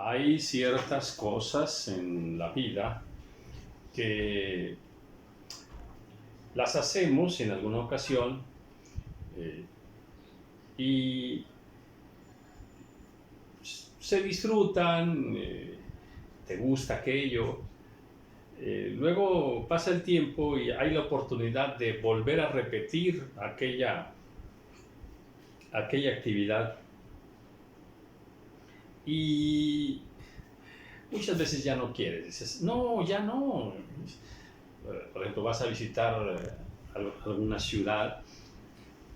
Hay ciertas cosas en la vida que las hacemos en alguna ocasión eh, y se disfrutan, te gusta aquello. Luego pasa el tiempo y hay la oportunidad de volver a repetir aquella actividad y muchas veces ya no quieres, dices, no, ya no. Por ejemplo, vas a visitar alguna ciudad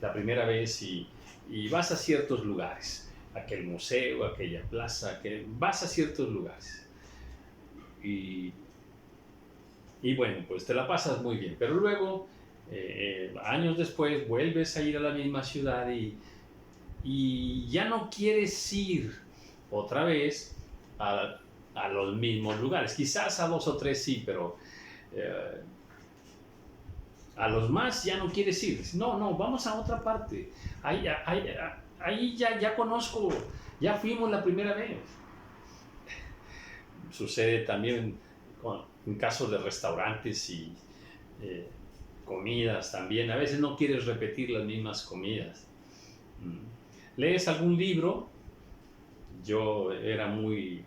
la primera vez y vas a ciertos lugares, aquel museo, aquella plaza, vas a ciertos lugares. Y bueno, pues te la pasas muy bien, pero luego, años después, vuelves a ir a la misma ciudad y ya no quieres ir otra vez a los mismos lugares. Quizás a 2 o 3 sí, pero a los más ya no quieres ir. No, no, vamos a otra parte. Ahí ya conozco, ya fuimos la primera vez. Sucede también en casos de restaurantes y comidas también. A veces no quieres repetir las mismas comidas. ¿Lees algún libro? Yo era muy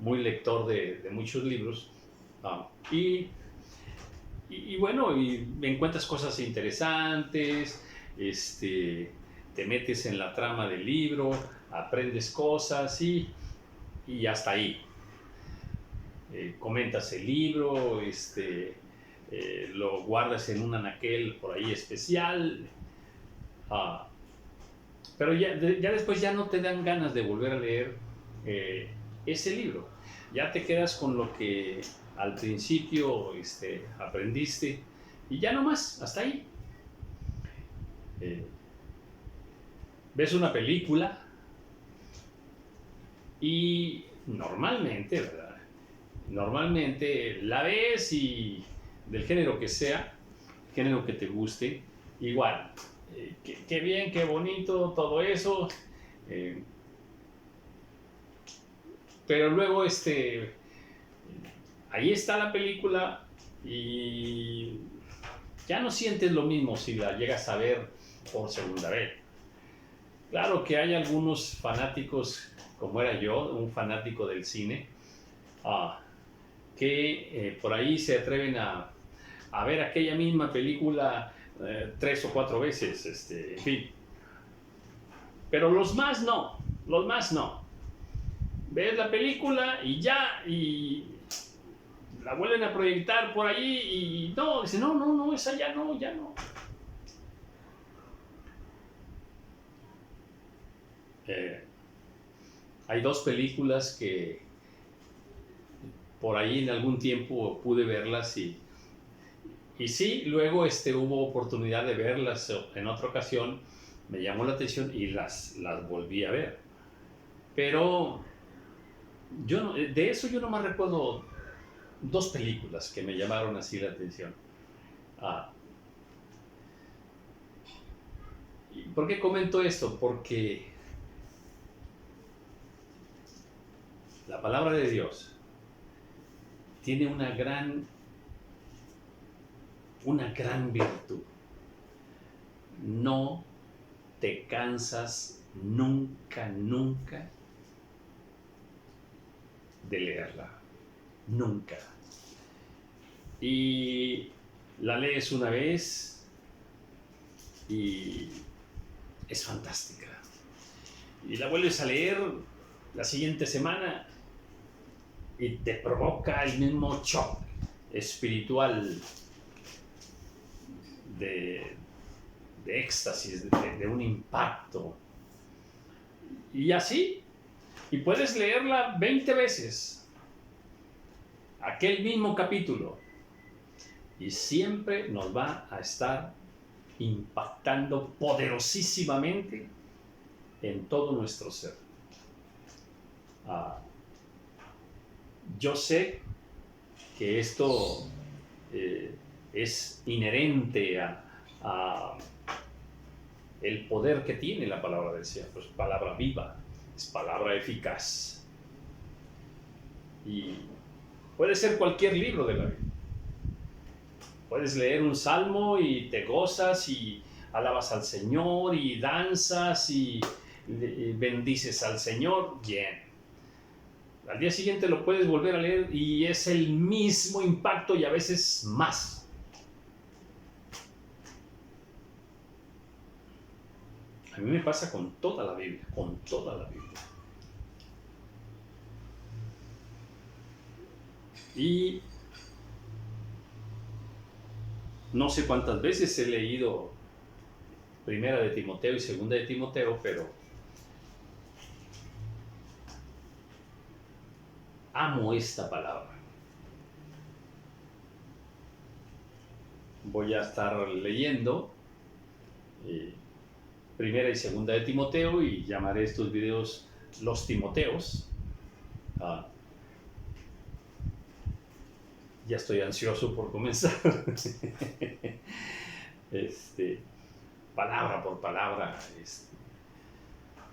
lector de muchos libros. Y bueno, y encuentras cosas interesantes, te metes en la trama del libro, aprendes cosas y hasta ahí. Comentas el libro, lo guardas en un anaquel por ahí especial, pero ya después ya no te dan ganas de volver a leer ese libro. Ya te quedas con lo que al principio aprendiste y ya no más, hasta ahí. Ves una película y normalmente, ¿verdad? Normalmente la ves y del género que sea, género que te guste, igual, qué bien, qué bonito, todo eso, pero luego ahí está la película y ya no sientes lo mismo si la llegas a ver por segunda vez. Claro que hay algunos fanáticos, como era yo, un fanático del cine, que por ahí se atreven a ver aquella misma película 3 o 4 veces, en fin. Pero los más no. Ves la película y ya, y la vuelven a proyectar por ahí y no, dicen, no, esa ya no. Hay 2 películas que por ahí en algún tiempo pude verlas y sí, luego hubo oportunidad de verlas en otra ocasión, me llamó la atención y las volví a ver. Pero de eso yo nomás recuerdo 2 películas que me llamaron así la atención. ¿Por qué comento esto? Porque la palabra de Dios tiene una gran virtud. No te cansas nunca de leerla. Nunca. Y la lees una vez y es fantástica. Y la vuelves a leer la siguiente semana y te provoca el mismo shock espiritual de éxtasis, de un impacto. Y así, y puedes leerla 20 veces, aquel mismo capítulo, y siempre nos va a estar impactando poderosísimamente en todo nuestro ser. Yo sé que esto es inherente a el poder que tiene la palabra del Señor. Pues palabra viva, es palabra eficaz. Y puede ser cualquier libro de la Biblia. Puedes leer un salmo y te gozas y alabas al Señor y danzas y bendices al Señor. Bien. Al día siguiente lo puedes volver a leer y es el mismo impacto y a veces más. A mí me pasa con toda la Biblia, con toda la Biblia. Y no sé cuántas veces he leído Primera de Timoteo y Segunda de Timoteo, pero amo esta palabra. Voy a estar leyendo Primera y Segunda de Timoteo y llamaré estos videos Los Timoteos. Ya estoy ansioso por comenzar. Palabra por palabra.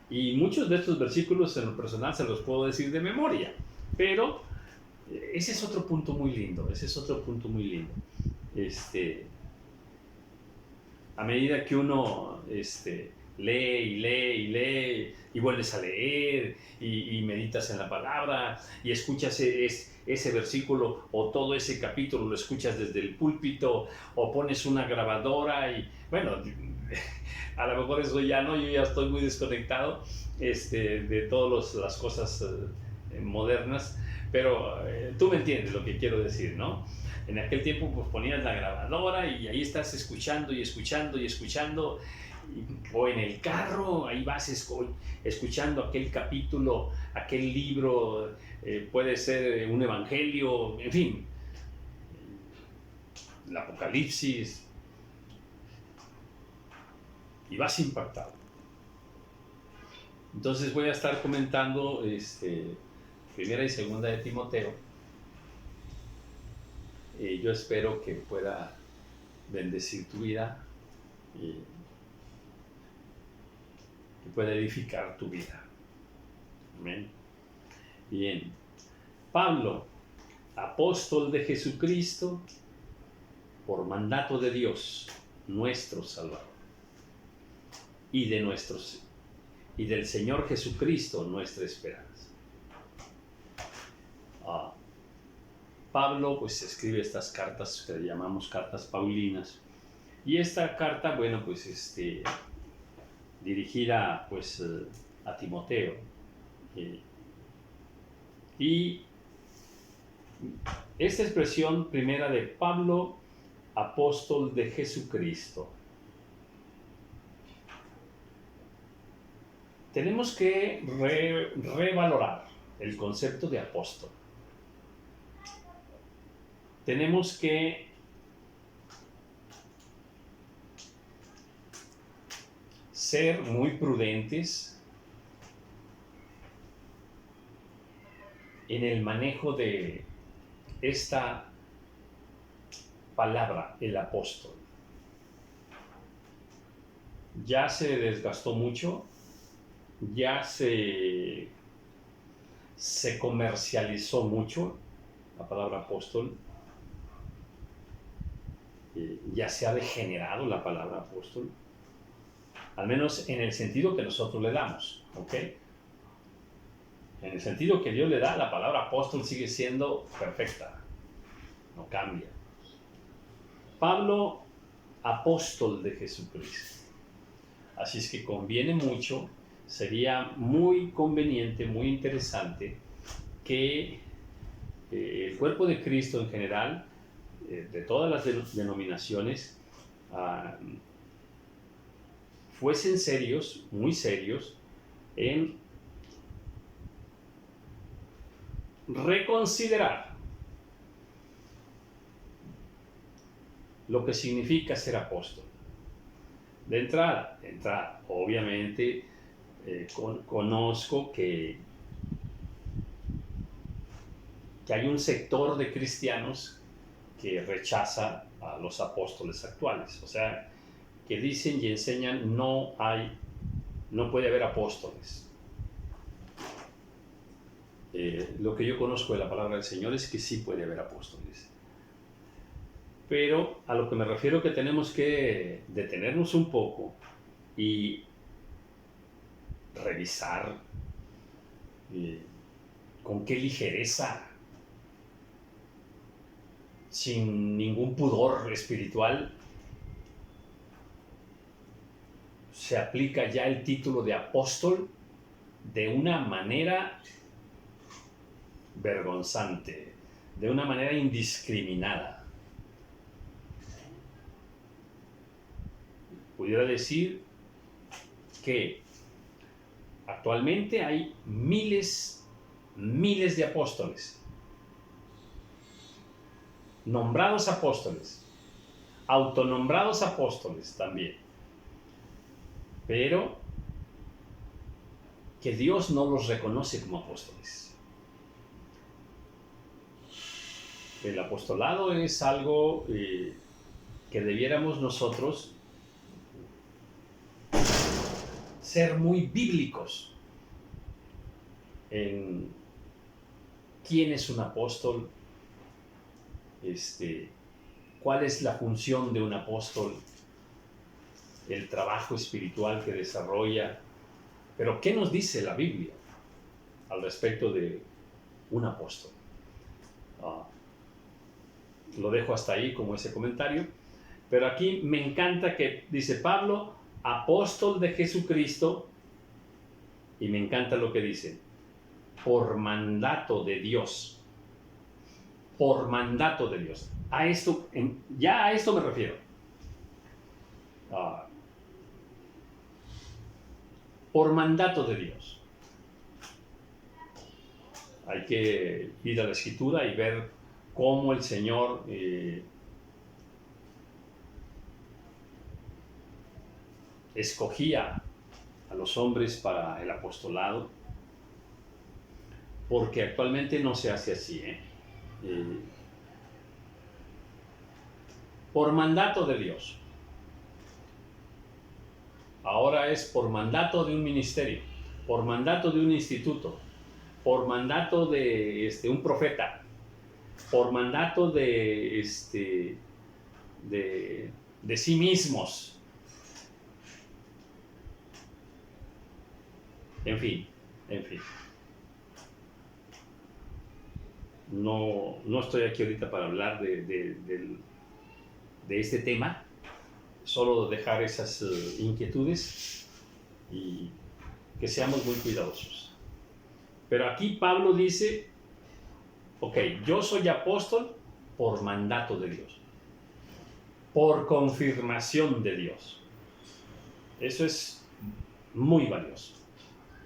Y muchos de estos versículos en lo personal se los puedo decir de memoria, pero ese es otro punto muy lindo, a medida que uno lee y lee y lee y vuelves a leer y meditas en la palabra y escuchas ese versículo o todo ese capítulo lo escuchas desde el púlpito o pones una grabadora y bueno, a lo mejor eso ya no, yo ya estoy muy desconectado de todas las cosas modernas, pero tú me entiendes lo que quiero decir, ¿no? En aquel tiempo pues ponías la grabadora y ahí estás escuchando y escuchando y escuchando, o en el carro, ahí vas escuchando aquel capítulo, aquel libro, puede ser un evangelio, en fin, el Apocalipsis, y vas impactado. Entonces voy a estar comentando Primera y Segunda de Timoteo. Yo espero que pueda bendecir tu vida y pueda edificar tu vida. Amén. Bien. Pablo, apóstol de Jesucristo, por mandato de Dios, nuestro Salvador, y del Señor Jesucristo, nuestra esperanza. Pablo pues escribe estas cartas que llamamos cartas paulinas, y esta carta, bueno, pues dirigida pues a Timoteo, y esta expresión primera de Pablo, apóstol de Jesucristo, tenemos que revalorar el concepto de apóstol. Tenemos que ser muy prudentes en el manejo de esta palabra, el apóstol. Ya se desgastó mucho, ya se comercializó mucho la palabra apóstol, ya se ha degenerado la palabra apóstol, al menos en el sentido que nosotros le damos, ¿ok? En el sentido que Dios le da, la palabra apóstol sigue siendo perfecta, no cambia. Pablo, apóstol de Jesucristo. Así es que conviene mucho, sería muy conveniente, muy interesante que el cuerpo de Cristo en general, de todas las denominaciones, fuesen serios, muy serios, en reconsiderar lo que significa ser apóstol. De entrada, obviamente, conozco que hay un sector de cristianos que rechaza a los apóstoles actuales, o sea, que dicen y enseñan no puede haber apóstoles. Lo que yo conozco de la palabra del Señor es que sí puede haber apóstoles. Pero a lo que me refiero que tenemos que detenernos un poco y revisar con qué ligereza, sin ningún pudor espiritual, se aplica ya el título de apóstol de una manera vergonzante, de una manera indiscriminada. Pudiera decir que actualmente hay miles de apóstoles, nombrados apóstoles, autonombrados apóstoles también, pero que Dios no los reconoce como apóstoles. El apostolado es algo que debiéramos nosotros ser muy bíblicos en quién es un apóstol, cuál es la función de un apóstol, el trabajo espiritual que desarrolla. Pero ¿qué nos dice la Biblia al respecto de un apóstol? Lo dejo hasta ahí como ese comentario, pero aquí me encanta que dice Pablo, apóstol de Jesucristo, y me encanta lo que dice, por mandato de Dios. Por mandato de Dios. Ya a esto me refiero. Por mandato de Dios. Hay que ir a la Escritura y ver cómo el Señor escogía a los hombres para el apostolado, porque actualmente no se hace así, por mandato de Dios. Ahora es por mandato de un ministerio, por mandato de un instituto, por mandato de un profeta, por mandato de sí mismos. En fin. No estoy aquí ahorita para hablar de este tema, solo dejar esas inquietudes y que seamos muy cuidadosos. Pero aquí Pablo dice, ok, yo soy apóstol por mandato de Dios, por confirmación de Dios. Eso es muy valioso.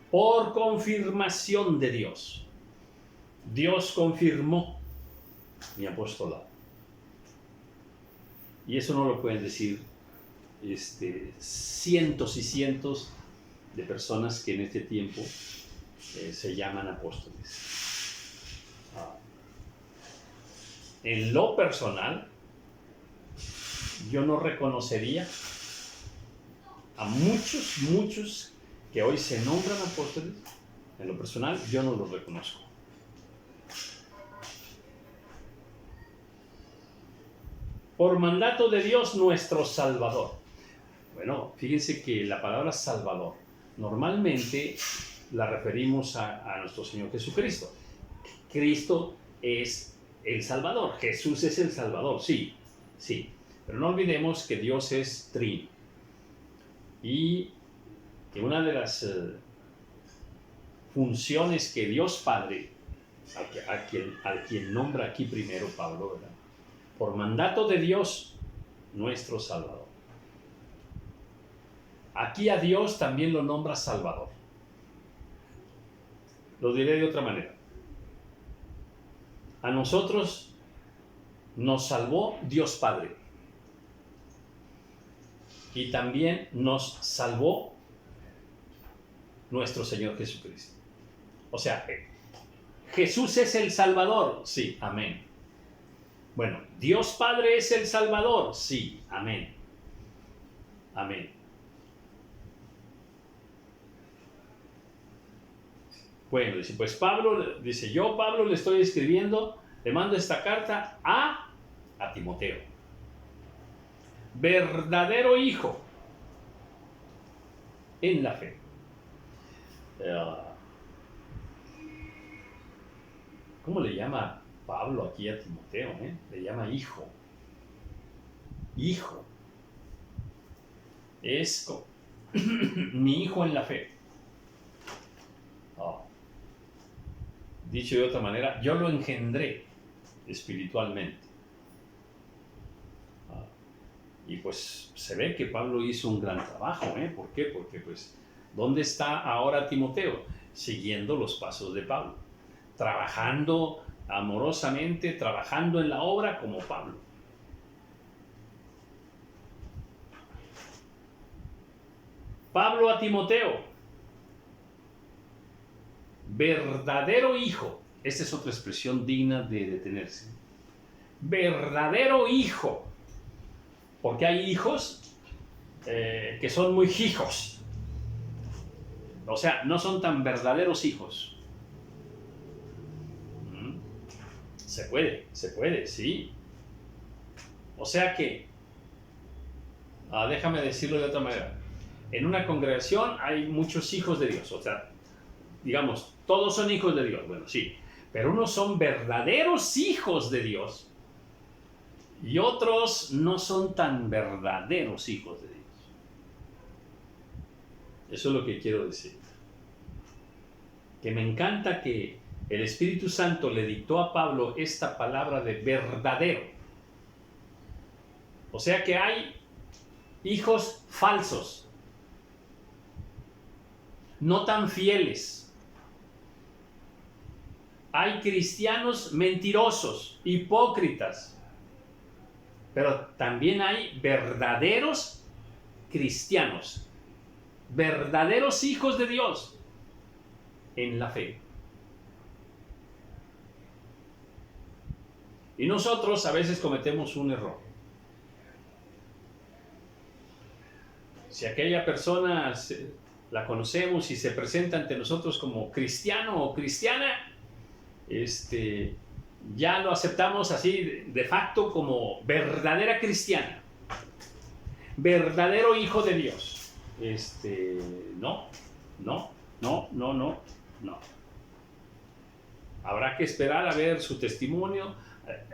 Por confirmación de Dios. Dios confirmó mi apostolado. Y eso no lo pueden decir cientos y cientos de personas que en este tiempo se llaman apóstoles. En lo personal, yo no reconocería a muchos que hoy se nombran apóstoles. En lo personal, yo no los reconozco. Por mandato de Dios nuestro Salvador. Bueno, fíjense que la palabra Salvador normalmente la referimos a nuestro Señor Jesucristo. Cristo es el Salvador, Jesús es el Salvador, sí. Pero no olvidemos que Dios es trino. Y que una de las funciones que Dios Padre, al quien nombra aquí primero Pablo, ¿verdad? Por mandato de Dios, nuestro Salvador. Aquí a Dios también lo nombra Salvador. Lo diré de otra manera. A nosotros nos salvó Dios Padre. Y también nos salvó nuestro Señor Jesucristo. O sea, Jesús es el Salvador. Sí, amén. Bueno, Dios Padre es el Salvador. Sí, amén. Bueno, dice, pues Pablo, dice, yo Pablo le estoy escribiendo, le mando esta carta a Timoteo, verdadero hijo en la fe. ¿Cómo le llama Pablo aquí a Timoteo? Le llama hijo. Hijo. Es mi hijo en la fe. Dicho de otra manera, yo lo engendré espiritualmente. Y pues se ve que Pablo hizo un gran trabajo. ¿Por qué? Porque pues, ¿dónde está ahora Timoteo? Siguiendo los pasos de Pablo, trabajando amorosamente, trabajando en la obra como Pablo. Pablo a Timoteo, verdadero hijo. Esta es otra expresión digna de detenerse. Verdadero hijo. Porque hay hijos que son muy hijos. O sea, no son tan verdaderos hijos. Se puede, sí. O sea que, déjame decirlo de otra manera. En una congregación hay muchos hijos de Dios. O sea, digamos, todos son hijos de Dios. Bueno, sí. Pero unos son verdaderos hijos de Dios. Y otros no son tan verdaderos hijos de Dios. Eso es lo que quiero decir. Que me encanta que el Espíritu Santo le dictó a Pablo esta palabra de verdadero. O sea que hay hijos falsos, no tan fieles. Hay cristianos mentirosos, hipócritas. Pero también hay verdaderos cristianos, verdaderos hijos de Dios en la fe. Y nosotros a veces cometemos un error. Si aquella persona la conocemos y se presenta ante nosotros como cristiano o cristiana, ya lo aceptamos así de facto como verdadera cristiana, verdadero hijo de Dios. No. Habrá que esperar a ver su testimonio,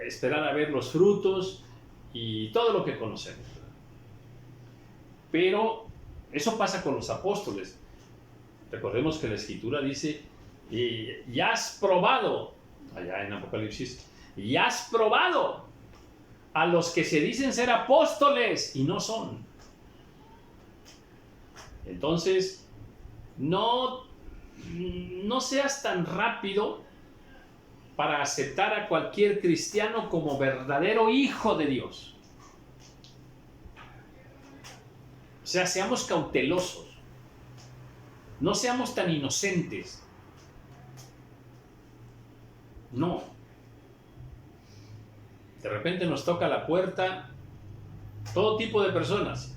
esperar a ver los frutos y todo lo que conocemos. Pero eso pasa con los apóstoles. Recordemos que la Escritura dice, y has probado, allá en Apocalipsis, y has probado a los que se dicen ser apóstoles y no son. Entonces, no seas tan rápido para aceptar a cualquier cristiano como verdadero hijo de Dios. O sea, seamos cautelosos. No seamos tan inocentes. No. De repente nos toca la puerta todo tipo de personas.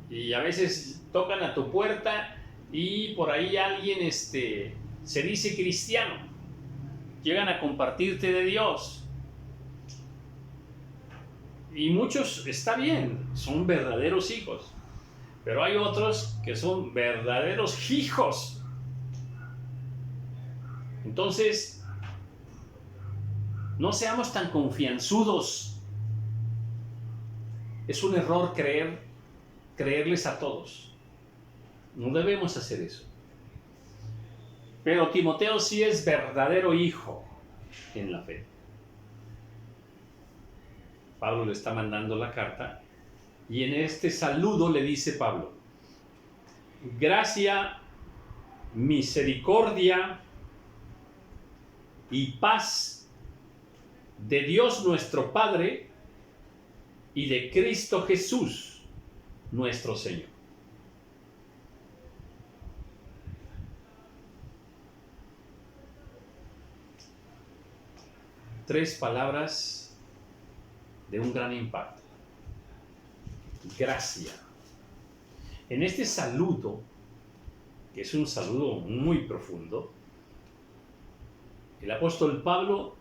Y a veces tocan a tu puerta y por ahí alguien se dice cristiano. Llegan a compartirte de Dios. Y muchos, está bien, son verdaderos hijos. Pero hay otros que son verdaderos hijos. Entonces, no seamos tan confianzudos. Es un error creerles a todos. No debemos hacer eso. Pero Timoteo sí es verdadero hijo en la fe. Pablo le está mandando la carta y en este saludo le dice Pablo: gracia, misericordia y paz de Dios nuestro Padre y de Cristo Jesús nuestro Señor. Tres palabras de un gran impacto. Gracia. En este saludo, que es un saludo muy profundo, El apóstol Pablo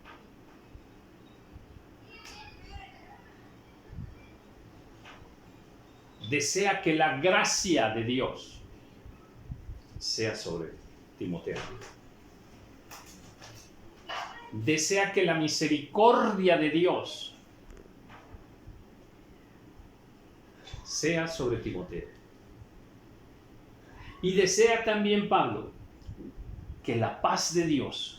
desea que la gracia de Dios sea sobre Timoteo. Desea que la misericordia de Dios sea sobre Timoteo. Y desea también Pablo que la paz de Dios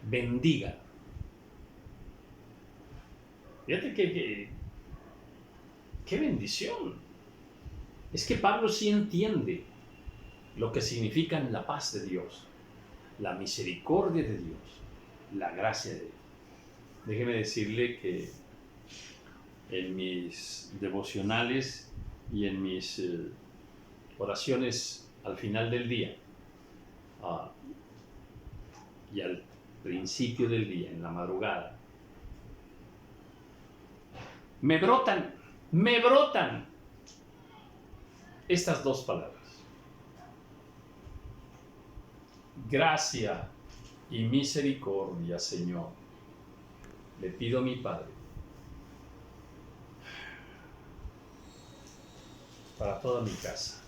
bendiga. Fíjate qué bendición. Es que Pablo sí entiende lo que significa la paz de Dios, la misericordia de Dios, la gracia de Dios. Déjeme decirle que en mis devocionales y en mis oraciones al final del día y al principio del día, en la madrugada, me brotan estas dos palabras: gracia y misericordia, Señor. Le pido a mi Padre para toda mi casa,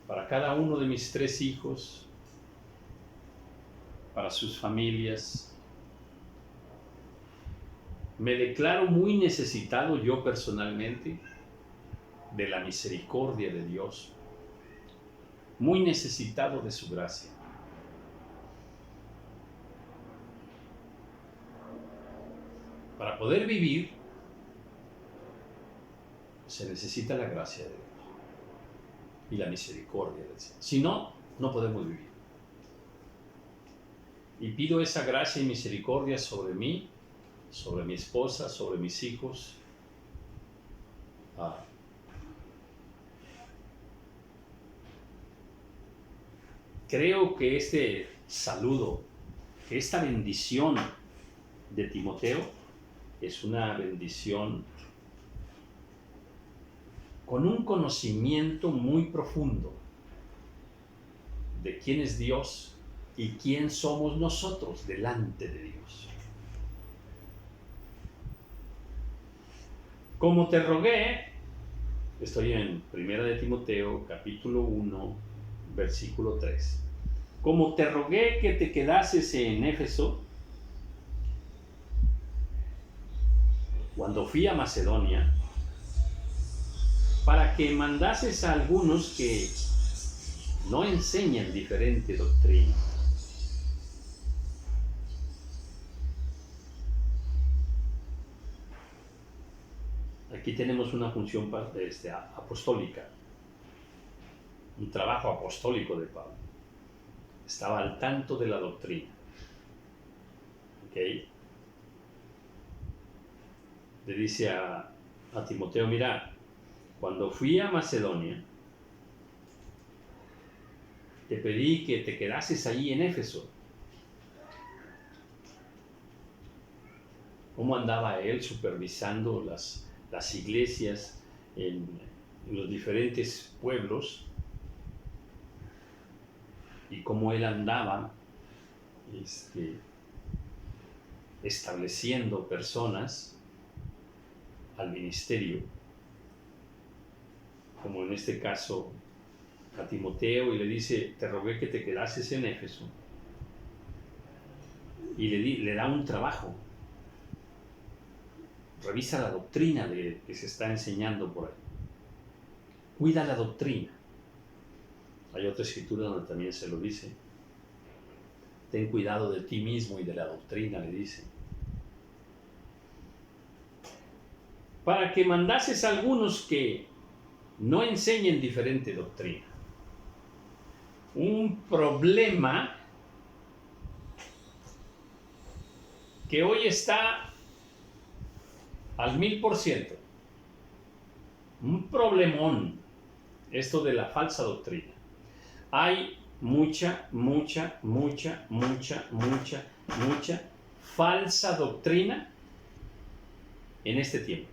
para cada uno de mis 3 hijos, para sus familias. Me declaro muy necesitado yo personalmente de la misericordia de Dios, muy necesitado de su gracia. Para poder vivir se necesita la gracia de Dios y la misericordia del Señor. Si no, no podemos vivir. Y pido esa gracia y misericordia sobre mí, sobre mi esposa, sobre mis hijos. Creo que este saludo, que esta bendición de Timoteo es una bendición con un conocimiento muy profundo de quién es Dios y quién somos nosotros delante de Dios. Como te rogué, estoy en 1 de Timoteo, capítulo 1, versículo 3. Como te rogué que te quedases en Éfeso, cuando fui a Macedonia, para que mandases a algunos que no enseñan diferente doctrina. Aquí tenemos una función apostólica, un trabajo apostólico de Pablo. Estaba al tanto de la doctrina. ¿Okay? Le dice a Timoteo: mira, cuando fui a Macedonia, te pedí que te quedases allí en Éfeso. ¿Cómo andaba él supervisando las iglesias en los diferentes pueblos? Y cómo él andaba estableciendo personas al ministerio, como en este caso a Timoteo, y le dice: te rogué que te quedases en Éfeso. Y le da un trabajo. Revisa la doctrina que se está enseñando por ahí. Cuida la doctrina. Hay otra escritura donde también se lo dice. Ten cuidado de ti mismo y de la doctrina, le dice. Para que mandases a algunos que no enseñen diferente doctrina. Un problema que hoy está al 1000%. Un problemón, esto de la falsa doctrina. Hay mucha falsa doctrina en este tiempo.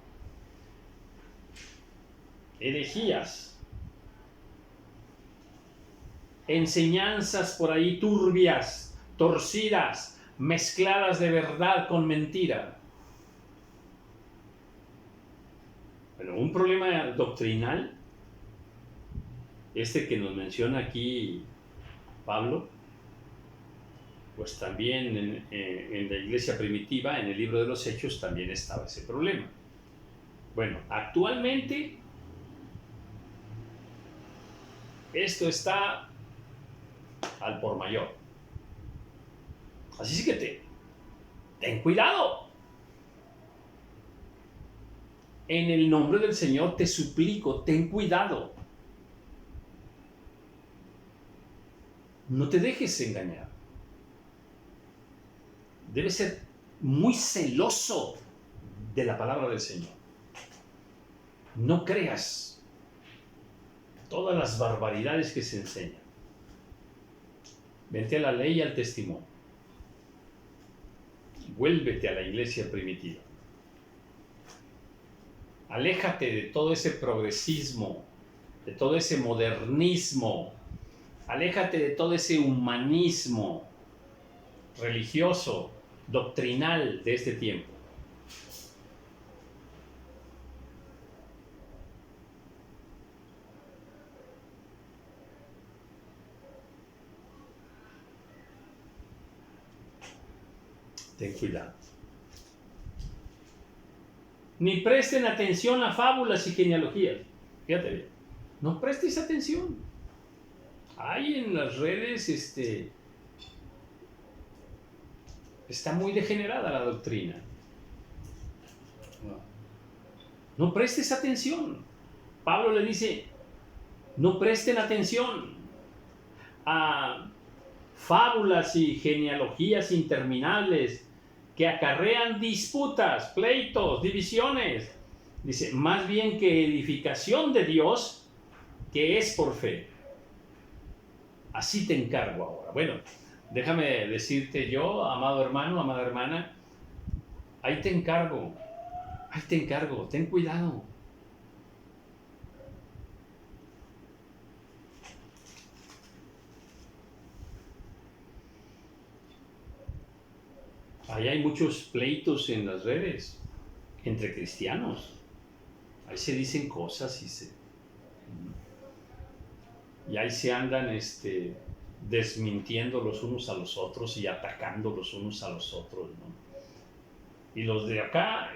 herejías, enseñanzas por ahí turbias, torcidas, mezcladas de verdad con mentira. Bueno, un problema doctrinal, este que nos menciona aquí Pablo, pues también en la iglesia primitiva, en el libro de los Hechos, también estaba ese problema. Bueno, actualmente esto está al por mayor. Así que ten cuidado. En el nombre del Señor te suplico, ten cuidado. No te dejes engañar. Debes ser muy celoso de la palabra del Señor. No creas todas las barbaridades que se enseñan. Vente a la ley y al testimonio. Vuélvete a la iglesia primitiva. Aléjate de todo ese progresismo, de todo ese modernismo. Aléjate de todo ese humanismo religioso, doctrinal de este tiempo. Ten cuidado. Ni presten atención a fábulas y genealogías. Fíjate bien. No prestes atención. Hay en las redes, está muy degenerada la doctrina. No prestes atención. Pablo le dice, no presten atención a fábulas y genealogías interminables que acarrean disputas, pleitos, divisiones. Dice, más bien que edificación de Dios, que es por fe. Así te encargo ahora. Bueno, déjame decirte yo, amado hermano, amada hermana, ahí te encargo, ten cuidado. Ahí hay muchos pleitos en las redes entre cristianos. Ahí se dicen cosas y ahí se andan desmintiendo los unos a los otros y atacando los unos a los otros, ¿no? Y los de acá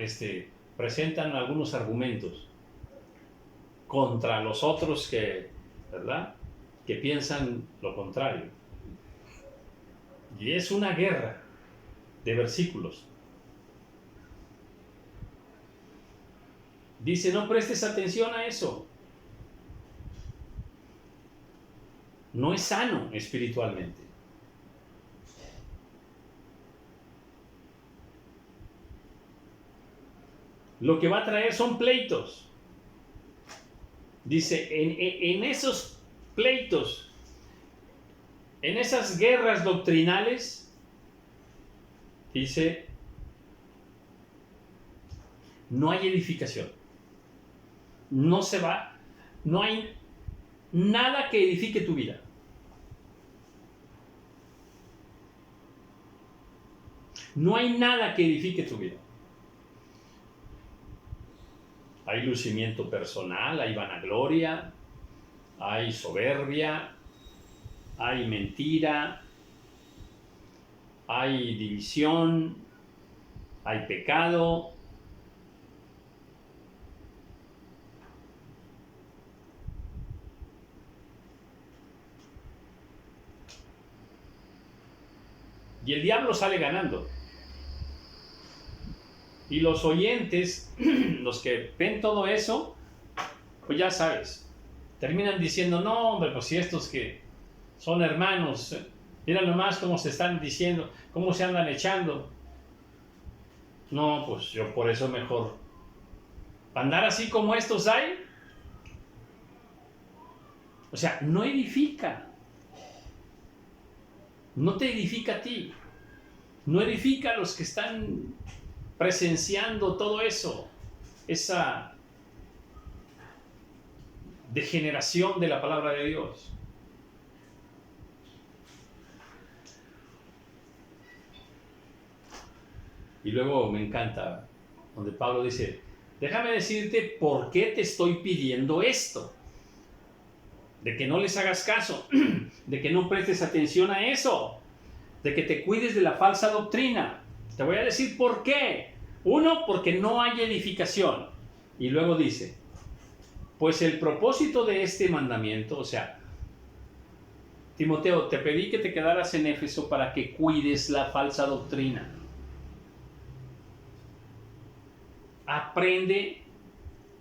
presentan algunos argumentos contra los otros ¿verdad?, que piensan lo contrario. Y es una guerra de versículos. Dice, no prestes atención a eso. No es sano espiritualmente. Lo que va a traer son pleitos. Dice, en esos pleitos, en esas guerras doctrinales, dice, no hay edificación. No hay nada que edifique tu vida. No hay nada que edifique tu vida. Hay lucimiento personal, hay vanagloria, hay soberbia, hay mentira, hay división, hay pecado. Y el diablo sale ganando. Y los oyentes, los que ven todo eso, pues ya sabes, terminan diciendo, no, hombre, pues si estos que son hermanos, mira nomás cómo se están diciendo, cómo se andan echando. No, pues yo por eso mejor andar así como estos hay. O sea, no edifica. No te edifica a ti. No edifica a los que están presenciando todo eso. degeneración de la palabra de Dios. Y luego me encanta donde Pablo dice, déjame decirte por qué te estoy pidiendo esto. De que no les hagas caso, de que no prestes atención a eso, de que te cuides de la falsa doctrina. Te voy a decir por qué. Uno, porque no hay edificación. Y luego dice, pues el propósito de este mandamiento, o sea, Timoteo, te pedí que te quedaras en Éfeso para que cuides la falsa doctrina. Aprende,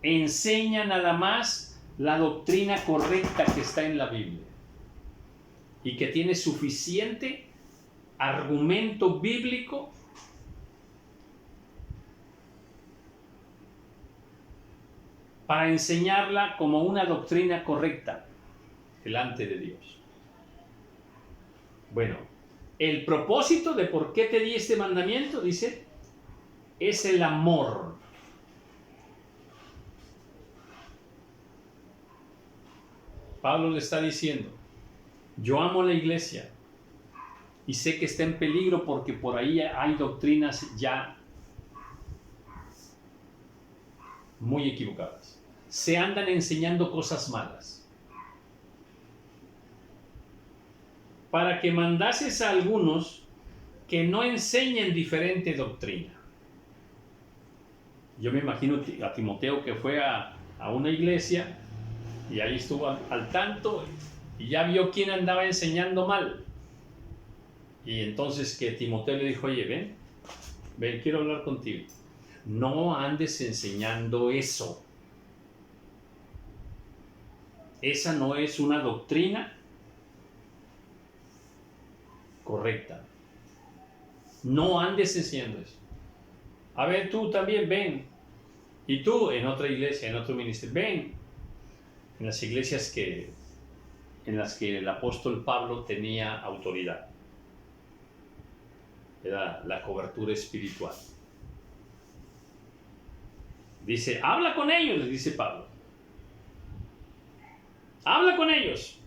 enseña nada más la doctrina correcta que está en la Biblia y que tiene suficiente argumento bíblico para enseñarla como una doctrina correcta delante de Dios. Bueno, el propósito de por qué te di este mandamiento, dice, es el amor. Pablo le está diciendo, yo amo la iglesia y sé que está en peligro porque por ahí hay doctrinas ya muy equivocadas. Se andan enseñando cosas malas. Para que mandases a algunos que no enseñen diferente doctrina. Yo me imagino a Timoteo que fue a una iglesia y ahí estuvo al tanto y ya vio quién andaba enseñando mal. Y entonces que Timoteo le dijo, oye, ven, quiero hablar contigo. No andes enseñando eso. Esa no es una doctrina correcta. No andes enseñando eso. A ver, tú también ven. Y tú en otra iglesia, en otro ministerio, ven. En las iglesias en las que el apóstol Pablo tenía autoridad. Era la cobertura espiritual. Dice, habla con ellos, les dice Pablo. Habla con ellos.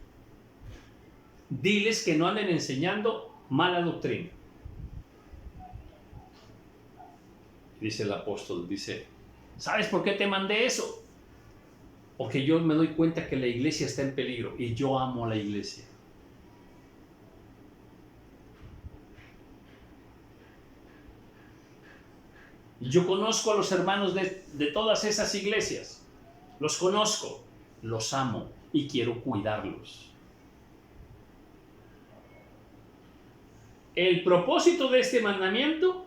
Diles que no anden enseñando mala doctrina. Dice el apóstol, dice, ¿sabes por qué te mandé eso? Porque yo me doy cuenta que la iglesia está en peligro y yo amo a la iglesia. Y yo conozco a los hermanos de todas esas iglesias. Los conozco, los amo y quiero cuidarlos. El propósito de este mandamiento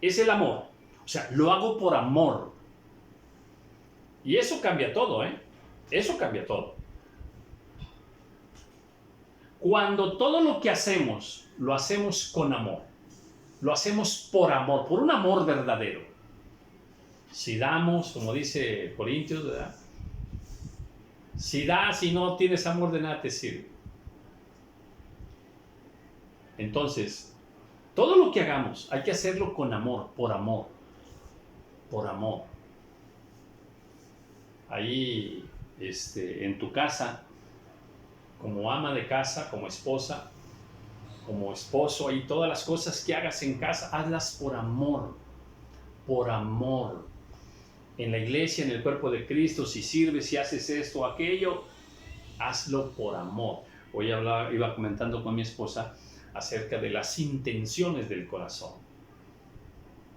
es el amor. O sea, lo hago por amor. Y eso cambia todo, ¿eh? Eso cambia todo. Cuando todo lo que hacemos, lo hacemos con amor. Lo hacemos por amor, por un amor verdadero. Si damos, como dice Corintios, ¿verdad? Si das y no tienes amor, de nada te sirve. Entonces, todo lo que hagamos hay que hacerlo con amor, por amor. Por amor. Ahí, en tu casa, como ama de casa, como esposa, como esposo, y todas las cosas que hagas en casa, hazlas por amor. Por amor. En la iglesia, en el cuerpo de Cristo, si sirves, si haces esto o aquello, hazlo por amor. Hoy iba comentando con mi esposa acerca de las intenciones del corazón.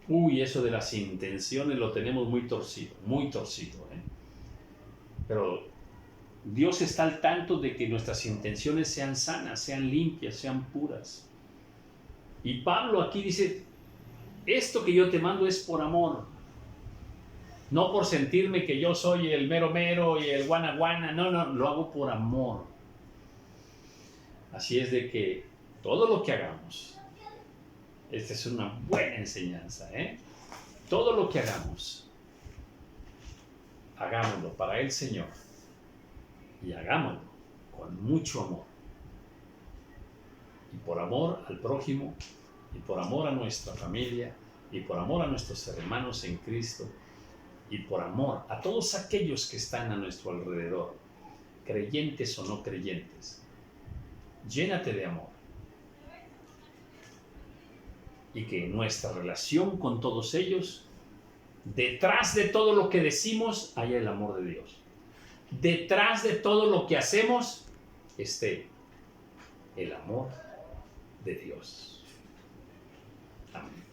Uy, eso de las intenciones lo tenemos muy torcido, ¿eh? Pero Dios está al tanto de que nuestras intenciones sean sanas, sean limpias, sean puras. Y Pablo aquí dice, esto que yo te mando es por amor. No por sentirme que yo soy el mero mero y el guana guana. No, lo hago por amor. Así es de que todo lo que hagamos, esta es una buena enseñanza, ¿eh? Todo lo que hagamos, hagámoslo para el Señor y hagámoslo con mucho amor. Y por amor al prójimo, y por amor a nuestra familia, y por amor a nuestros hermanos en Cristo, y por amor a todos aquellos que están a nuestro alrededor, creyentes o no creyentes. Llénate de amor. Y que en nuestra relación con todos ellos, detrás de todo lo que decimos, haya el amor de Dios. Detrás de todo lo que hacemos, esté el amor de Dios. Amén.